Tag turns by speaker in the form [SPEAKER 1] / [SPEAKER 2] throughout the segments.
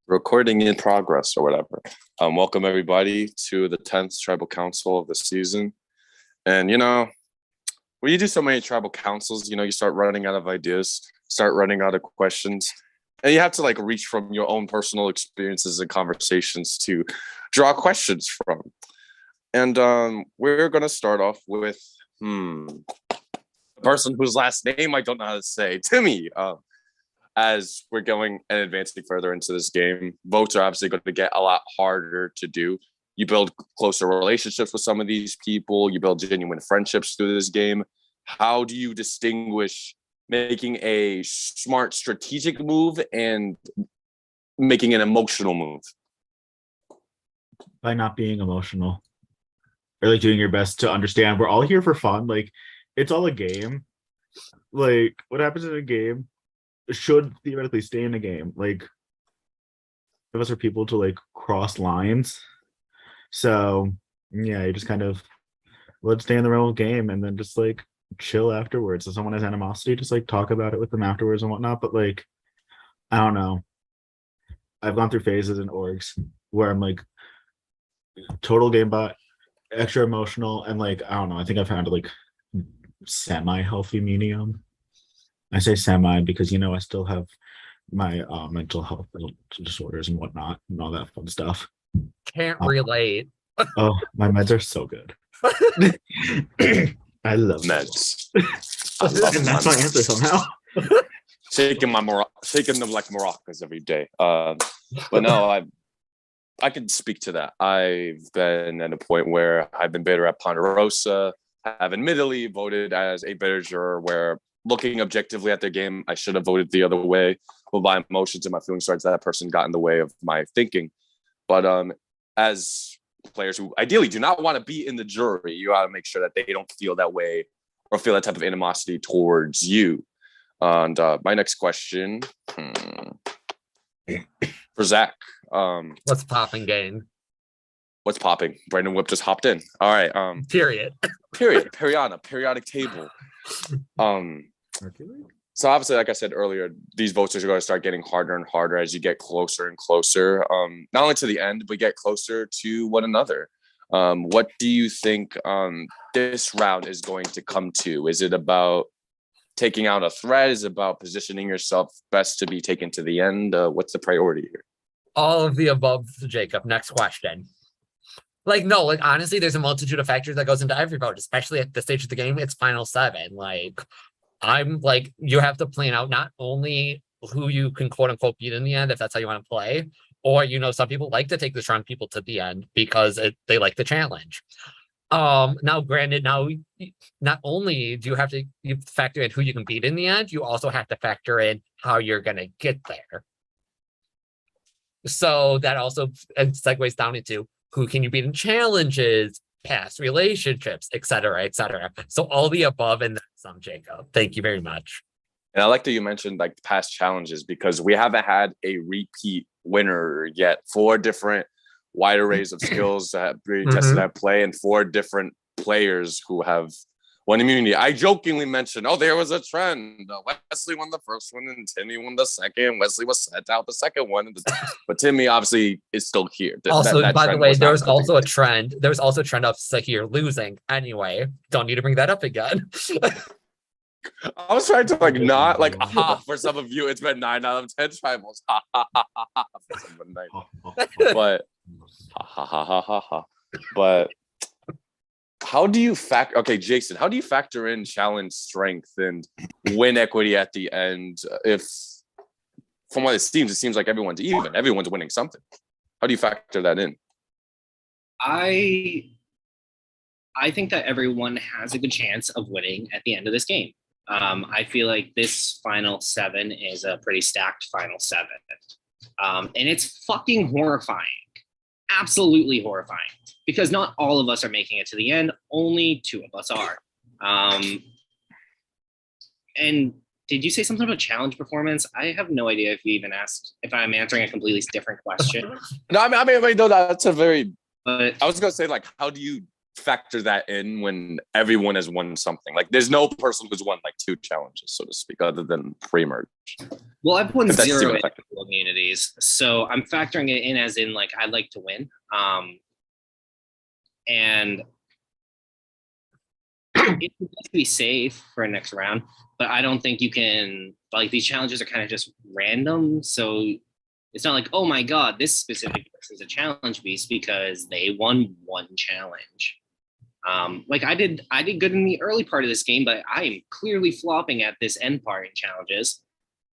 [SPEAKER 1] Recording in progress or whatever. Welcome everybody to the 10th tribal council of the season. And when you do so many tribal councils, you start running out of ideas, start running out of questions, and you have to reach from your own personal experiences and conversations to draw questions from. And we're going to start off with a person whose last name I don't know how to say, Timmy. As we're going and advancing further into this game, votes are obviously going to get a lot harder to do. You build closer relationships with some of these people. You build genuine friendships through this game. How do you distinguish making a smart strategic move and making an emotional move?
[SPEAKER 2] By not being emotional. Or doing your best to understand we're all here for fun. It's all a game. What happens in a game should theoretically stay in a game. Of us are people to cross lines. So yeah, you just kind of let's stay in the realm of game and then just chill afterwards. If someone has animosity, just talk about it with them afterwards and whatnot. But I don't know. I've gone through phases in orgs where I'm total game bot, extra emotional, and I don't know. I think I've found semi-healthy medium. I say semi because I still have my mental health disorders and whatnot and all that fun stuff.
[SPEAKER 3] Can't relate.
[SPEAKER 2] Oh, my meds are so good. I love
[SPEAKER 1] meds.
[SPEAKER 2] And that's my answer somehow.
[SPEAKER 1] Shaking them like maracas every day. But no, I can speak to that. I've been at a point where I've been bitter at Ponderosa. I've admittedly voted as a bitter juror where, looking objectively at their game, I should have voted the other way. But my emotions and my feelings towards that person got in the way of my thinking. But as players who ideally do not want to be in the jury, you got to make sure that they don't feel that way or feel that type of animosity towards you. And my next question for Zach.
[SPEAKER 3] What's popping, gang?
[SPEAKER 1] What's popping? Brandon Whip just hopped in. All right.
[SPEAKER 3] Period.
[SPEAKER 1] Periodic table. So obviously, like I said earlier, these votes are going to start getting harder and harder as you get closer and closer, not only to the end, but get closer to one another. What do you think this round is going to come to? Is it about taking out a threat? Is it about positioning yourself best to be taken to the end? What's the priority here?
[SPEAKER 3] All of the above, Jacob. Next question. Honestly, there's a multitude of factors that goes into every vote, especially at the stage of the game. It's final 7. You have to plan out not only who you can quote unquote beat in the end, if that's how you want to play, or some people like to take the strong people to the end because they like the challenge. Now, granted, not only do you factor in who you can beat in the end, you also have to factor in how you're going to get there. So that also segues down into who can you beat in challenges, past relationships, et cetera, et cetera. So all the above and then some, Jacob. Thank you very much.
[SPEAKER 1] And I like that you mentioned past challenges because we haven't had a repeat winner yet. 4 different wide arrays of skills that have been tested at play and 4 different players who have won immunity. I jokingly mentioned, there was a trend. Wesley won the first one and Timmy won the second. Wesley was sent out the second one. But Timmy obviously is still here.
[SPEAKER 3] Also, by the way, there was also a trend. There was also a trend of Sahir losing. Anyway, don't need to bring that up again.
[SPEAKER 1] I was trying to not for some of you, it's been 9 out of 10 tribals. For some of the night. But how do you Jason, how do you factor in challenge strength and win equity at the end? If from what it seems like everyone's even, everyone's winning something. How do you factor that in?
[SPEAKER 4] I think that everyone has a good chance of winning at the end of this game. I feel like this final 7 is a pretty stacked final 7. And it's fucking horrifying. Absolutely horrifying. Because not all of us are making it to the end. Only 2 of us are. And did you say something about challenge performance? I have no idea if you even asked if I'm answering a completely different question.
[SPEAKER 1] No, I mean, no, that's a very.
[SPEAKER 4] But
[SPEAKER 1] I was gonna say how do you factor that in when everyone has won something. Like there's no person who's won like 2 challenges, so to speak, other than pre-merge.
[SPEAKER 4] Well, I've won
[SPEAKER 1] But that's
[SPEAKER 4] 0
[SPEAKER 1] too
[SPEAKER 4] individual
[SPEAKER 1] effective.
[SPEAKER 4] immunities, so I'm factoring it in as in like I'd like to win. And it's best to be safe for next round, but I don't think you can, like, these challenges are kind of just random, so it's not like, oh my god, this specific person's a challenge beast because they won 1 challenge. Like I did good in the early part of this game, but I am clearly flopping at this end part in challenges,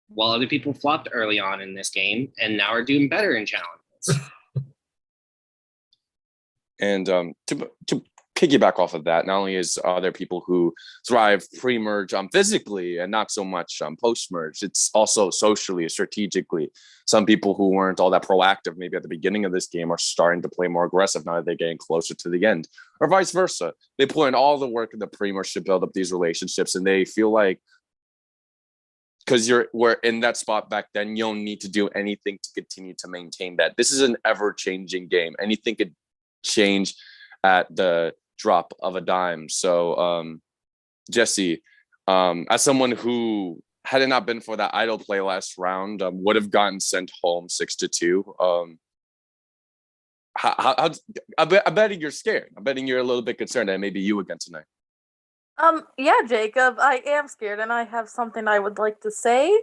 [SPEAKER 4] while other people flopped early on in this game and now are doing better in challenges.
[SPEAKER 1] And to piggyback off of that, not only is there people who thrive pre-merge physically and not so much post-merge, it's also socially, strategically. Some people who weren't all that proactive maybe at the beginning of this game are starting to play more aggressive now that they're getting closer to the end, or vice versa. They put in all the work in the pre-merge to build up these relationships, and they feel like because we're in that spot back then, you don't need to do anything to continue to maintain that. This is an ever-changing game. Anything could change at the drop of a dime. So Jesse, as someone who, had it not been for that idle play last round, would have gotten sent home 6-2. I'm betting you're scared. I'm betting you're a little bit concerned that maybe you again tonight.
[SPEAKER 5] Yeah, Jacob, I am scared, and I have something I would like to say.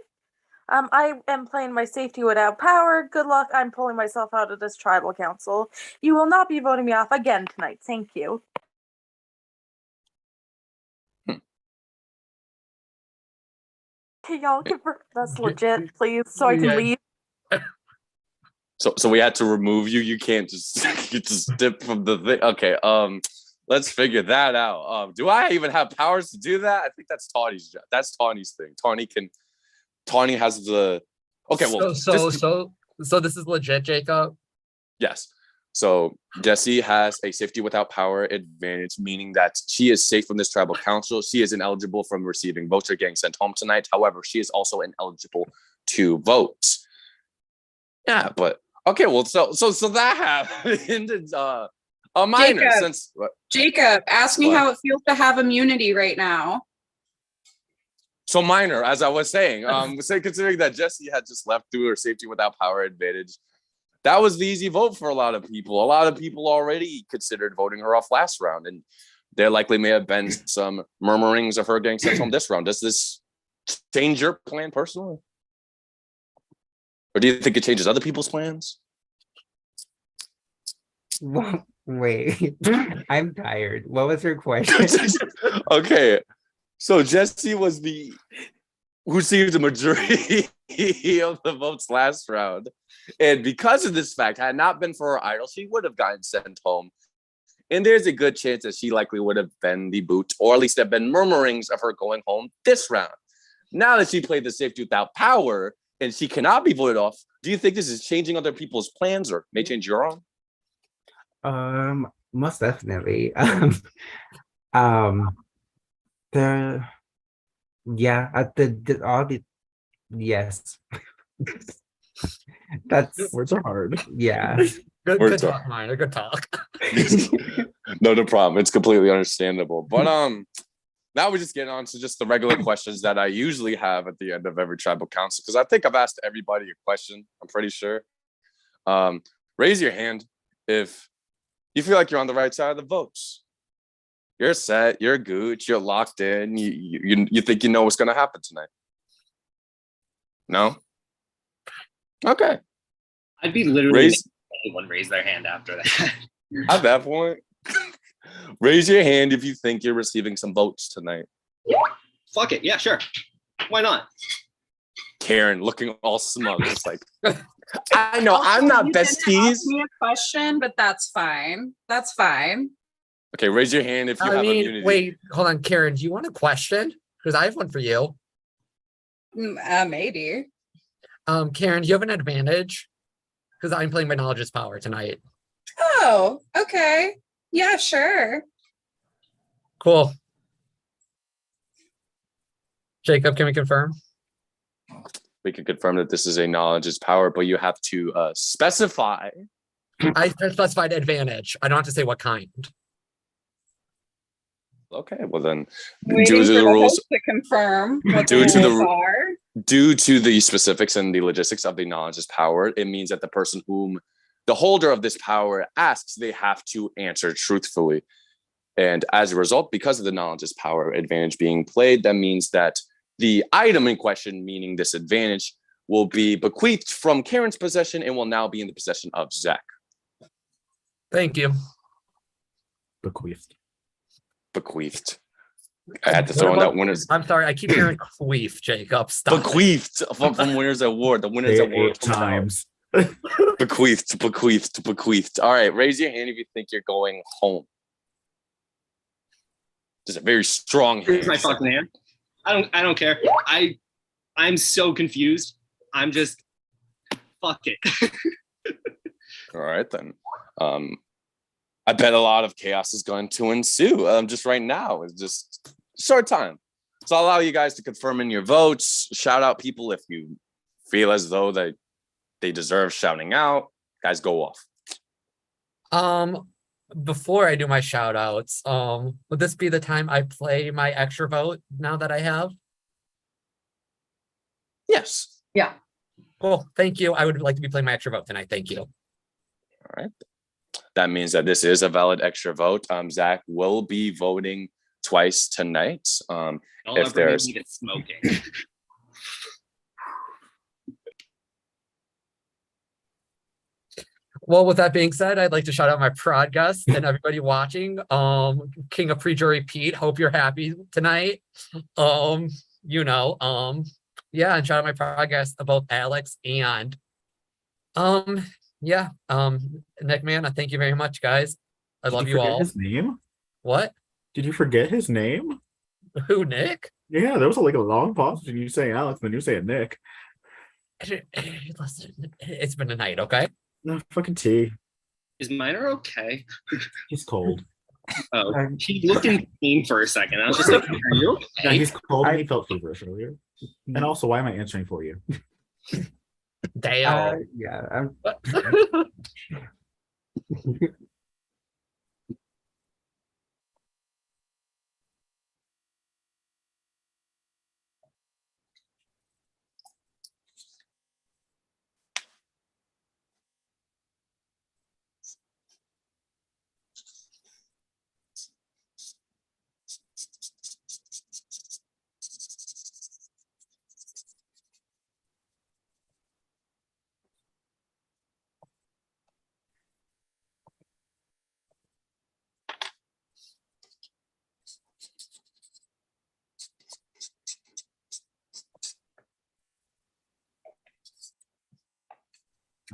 [SPEAKER 5] I am playing my safety without power. Good luck. I'm pulling myself out of this tribal council. You will not be voting me off again tonight. Thank you. Can y'all confirm that's legit, please, so I can leave?
[SPEAKER 1] So we had to remove you. You can't just you just dip from the thing. Okay. Let's figure that out. Do I even have powers to do that? I think that's Tawny's job. That's Tawny's thing. Tawny has the. Okay. Well.
[SPEAKER 3] So this is legit, Jacob.
[SPEAKER 1] Yes. So Jessie has a safety without power advantage, meaning that she is safe from this tribal council. She is ineligible from receiving votes or getting sent home tonight. However, she is also ineligible to vote. Yeah, but okay. Well, so that happened. A minor
[SPEAKER 6] Jacob,
[SPEAKER 1] since what?
[SPEAKER 6] Jacob, ask me
[SPEAKER 1] What?
[SPEAKER 6] how it feels to have immunity right now.
[SPEAKER 1] So minor, as I was saying, considering that Jessie had just left through her safety without power advantage, that was the easy vote for a lot of people. A lot of people already considered voting her off last round, and there likely may have been some murmurings of her getting sent home this round. Does this change your plan personally? Or do you think it changes other people's plans?
[SPEAKER 7] Wait, I'm tired. What was her question?
[SPEAKER 1] Okay, so Jessie was the who received the majority of the votes last round, and because of this fact, had it not been for her idol, she would have gotten sent home. And there's a good chance that she likely would have been the boot, or at least there have been murmurings of her going home this round. Now that she played the safety without power and she cannot be voted off, do you think this is changing other people's plans or may change your own?
[SPEAKER 7] Most definitely. The yeah, at the all the yes. That's
[SPEAKER 2] Words are hard.
[SPEAKER 7] yeah.
[SPEAKER 3] Good talk, Minor. Good talk.
[SPEAKER 1] No problem. It's completely understandable. But now we're just getting on to just the regular questions that I usually have at the end of every tribal council, because I think I've asked everybody a question. I'm pretty sure. Raise your hand if you feel like you're on the right side of the votes. You're set. You're good. You're locked in. You think you know what's gonna happen tonight? No. Okay.
[SPEAKER 4] I'd be literally anyone raise their hand after that.
[SPEAKER 1] At that point, raise your hand if you think you're receiving some votes tonight.
[SPEAKER 4] Fuck it. Yeah, sure. Why not?
[SPEAKER 1] Karen looking all smug. It's like, I know
[SPEAKER 6] Also,
[SPEAKER 1] I'm not
[SPEAKER 6] you didn't
[SPEAKER 1] besties.
[SPEAKER 6] ask me a question, but that's fine. That's fine.
[SPEAKER 1] Okay, raise your hand if you have immunity.
[SPEAKER 3] Wait, hold on, Karen. Do you want a question? Because I have one for you.
[SPEAKER 6] Maybe.
[SPEAKER 3] Karen, do you have an advantage? Because I'm playing my knowledge is power tonight.
[SPEAKER 6] Oh, okay. Yeah, sure.
[SPEAKER 3] Cool. Jacob, can we confirm?
[SPEAKER 1] We can confirm that this is a knowledge is power, but you have to specify.
[SPEAKER 3] I specified advantage. I don't have to say what kind.
[SPEAKER 1] Okay, well then,
[SPEAKER 6] Waiting
[SPEAKER 1] due to
[SPEAKER 6] for
[SPEAKER 1] the
[SPEAKER 6] the
[SPEAKER 1] rules,
[SPEAKER 6] host to confirm what
[SPEAKER 1] Due
[SPEAKER 6] the
[SPEAKER 1] to the
[SPEAKER 6] rules
[SPEAKER 1] ru-
[SPEAKER 6] are.
[SPEAKER 1] due to the specifics and the logistics of the knowledge is power, it means that the person whom the holder of this power asks, they have to answer truthfully. And as a result, because of the knowledge is power advantage being played, that means that the item in question, meaning this advantage, will be bequeathed from Karen's possession and will now be in the possession of Zach.
[SPEAKER 3] Thank you.
[SPEAKER 2] Bequeathed.
[SPEAKER 1] Bequeathed. I had to throw in that winners.
[SPEAKER 3] I'm sorry, I keep hearing queef, Jacob. Stop.
[SPEAKER 1] Bequeathed from Winners Award. The Winners
[SPEAKER 2] Say
[SPEAKER 1] Award
[SPEAKER 2] it 8 times.
[SPEAKER 1] bequeathed. All right, raise your hand if you think you're going home. Just a very strong hand.
[SPEAKER 4] Here's my fucking hand. I don't care. I'm so confused. I'm just fuck it.
[SPEAKER 1] All right then. I bet a lot of chaos is going to ensue. Just right now, it's just short time. So I'll allow you guys to confirm in your votes. Shout out people if you feel as though that they deserve shouting out. Guys, go off.
[SPEAKER 3] Before I do my shout outs, would this be the time I play my extra vote now that I have?
[SPEAKER 1] Yes.
[SPEAKER 6] Yeah.
[SPEAKER 3] Cool. Thank you. I would like to be playing my extra vote tonight. Thank you.
[SPEAKER 1] All right. That means that this is a valid extra vote. Zach will be voting twice tonight.
[SPEAKER 4] Don't
[SPEAKER 1] If
[SPEAKER 4] ever
[SPEAKER 1] there's-
[SPEAKER 4] make me get smoking.
[SPEAKER 3] Well, with that being said, I'd like to shout out my prod guests and everybody watching. King of Pre-Jury Pete, hope you're happy tonight. Yeah, and shout out my prod guests about Alex and Nick, man, thank you very much, guys. I love you all.
[SPEAKER 2] His name?
[SPEAKER 3] What?
[SPEAKER 2] Did you forget his name?
[SPEAKER 3] Who, Nick?
[SPEAKER 2] Yeah, there was like a long pause between you saying Alex and then you saying Nick.
[SPEAKER 3] Listen, it's been a night, okay?
[SPEAKER 2] No fucking tea.
[SPEAKER 4] Is Minor okay?
[SPEAKER 2] He's cold.
[SPEAKER 4] Oh, he looked insane for a second. I was just like, are you
[SPEAKER 2] Yeah,
[SPEAKER 4] okay?
[SPEAKER 2] he's cold and he felt feverish earlier. And also, why am I answering for you?
[SPEAKER 3] Damn.
[SPEAKER 7] Yeah.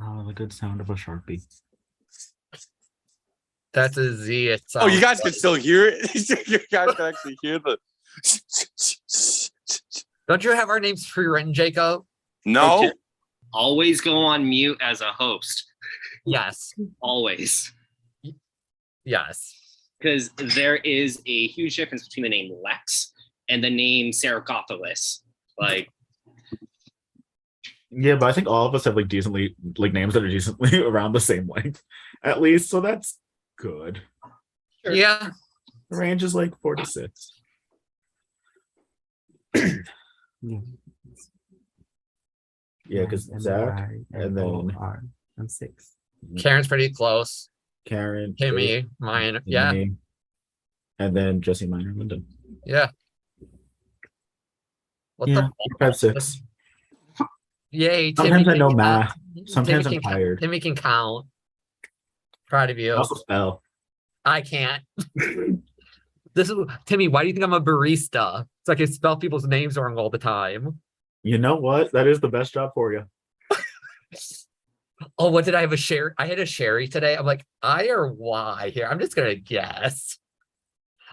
[SPEAKER 2] Oh, the good sound of a Sharpie.
[SPEAKER 3] That's a Z. It's,
[SPEAKER 1] Oh, you guys can still hear it? You guys can actually hear the.
[SPEAKER 3] Don't you have our names pre-written, Jacob?
[SPEAKER 1] No.
[SPEAKER 4] Okay. Always go on mute as a host.
[SPEAKER 3] Yes.
[SPEAKER 4] Always.
[SPEAKER 3] Yes.
[SPEAKER 4] Because there is a huge difference between the name Lex and the name Sarcophagus. Like,
[SPEAKER 2] Yeah, but I think all of us have like decently like names that are decently around the same length, at least. So that's good.
[SPEAKER 4] Sure.
[SPEAKER 3] Yeah.
[SPEAKER 2] The range is like 4 to 6. Yeah, because Zach and then
[SPEAKER 7] I'm 6.
[SPEAKER 3] Karen's pretty close.
[SPEAKER 2] Karen,
[SPEAKER 3] Kimmy, mine. Yeah.
[SPEAKER 2] Timmy, and then Jesse Minor Linden.
[SPEAKER 3] Yeah. What
[SPEAKER 2] Yeah,
[SPEAKER 3] the
[SPEAKER 2] 5, 6.
[SPEAKER 3] Yay.
[SPEAKER 2] Sometimes I
[SPEAKER 3] can
[SPEAKER 2] know
[SPEAKER 3] count.
[SPEAKER 2] math. Sometimes
[SPEAKER 3] Timmy
[SPEAKER 2] I'm
[SPEAKER 3] can
[SPEAKER 2] tired.
[SPEAKER 3] Timmy can count. Proud of
[SPEAKER 2] I
[SPEAKER 3] you.
[SPEAKER 2] also spell.
[SPEAKER 3] I can't. This is Timmy. Why do you think I'm a barista? So I can spell people's names wrong all the time.
[SPEAKER 2] You know what? That is the best job for you.
[SPEAKER 3] Oh, what did I have a sherry? I had a sherry today. I'm like, I or Y here. I'm just gonna guess.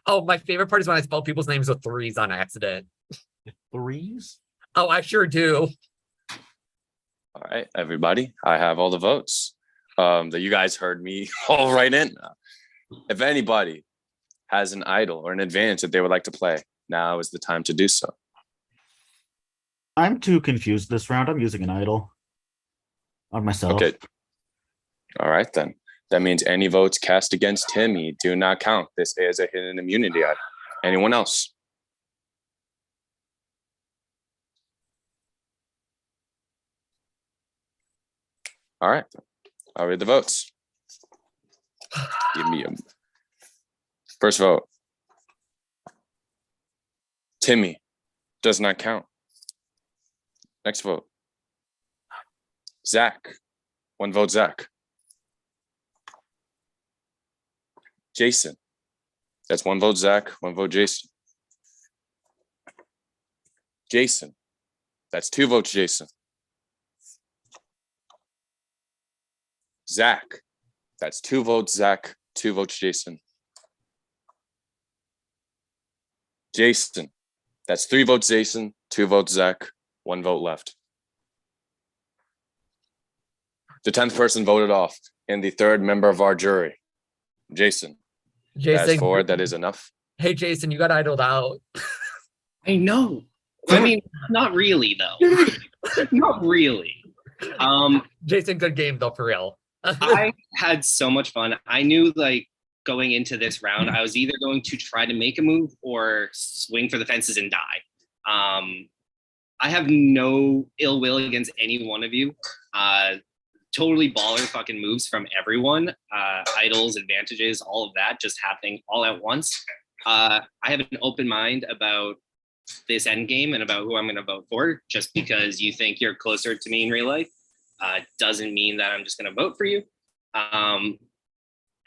[SPEAKER 3] Oh, my favorite part is when I spell people's names with 3s on accident.
[SPEAKER 2] 3s?
[SPEAKER 3] Oh, I sure do.
[SPEAKER 1] All right, everybody. I have all the votes that you guys heard me all right in. If anybody has an idol or an advantage that they would like to play, now is the time to do so.
[SPEAKER 2] I'm too confused this round. I'm using an idol on myself.
[SPEAKER 1] Okay. All right, then. That means any votes cast against Timmy do not count. This is a hidden immunity item. Anyone else? All right. I'll read the votes. Give me a first vote. Timmy does not count. Next vote. Zach. 1 vote, Zach. Jason. That's 1 vote, Zach. 1 vote, Jason. Jason. That's 2 votes, Jason. Zach. That's 2 votes, Zach. 2 votes, Jason. Jason. That's 3 votes, Jason. 2 votes, Zach. 1 vote left. The 10th person voted off, and the 3rd member of our jury, Jason. As for that is enough.
[SPEAKER 3] Hey, Jason, you got idled out.
[SPEAKER 4] I know. I mean, not really though. Not really.
[SPEAKER 3] Jason, good game though, for real.
[SPEAKER 4] I had so much fun. I knew like going into this round, I was either going to try to make a move or swing for the fences and die. I have no ill will against any one of you. Totally baller fucking moves from everyone. Idols, advantages, all of that just happening all at once. I have an open mind about this end game and about who I'm going to vote for. Just because you think you're closer to me in real life doesn't mean that I'm just going to vote for you. And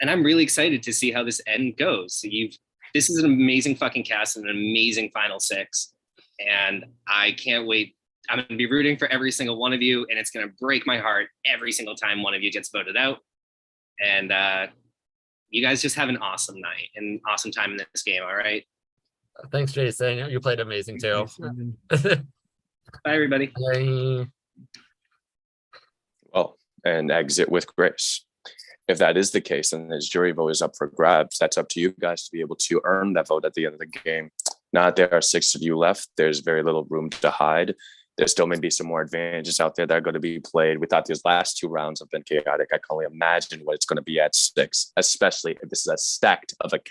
[SPEAKER 4] I'm really excited to see how this end goes. This is an amazing fucking cast and an amazing final 6. And I can't wait. I'm going to be rooting for every single one of you, and it's going to break my heart every single time one of you gets voted out. And you guys just have an awesome night and awesome time in this game, all right?
[SPEAKER 3] Thanks, Jason. You played amazing too.
[SPEAKER 4] Bye, everybody.
[SPEAKER 3] Bye.
[SPEAKER 1] Well, and exit with grace. If that is the case, and his jury vote is up for grabs, that's up to you guys to be able to earn that vote at the end of the game. Now that there are 6 of you left, there's very little room to hide. There still may be some more advantages out there that are going to be played. We thought these last 2 rounds have been chaotic. I can only imagine what it's going to be at 6, especially if this is as stacked of a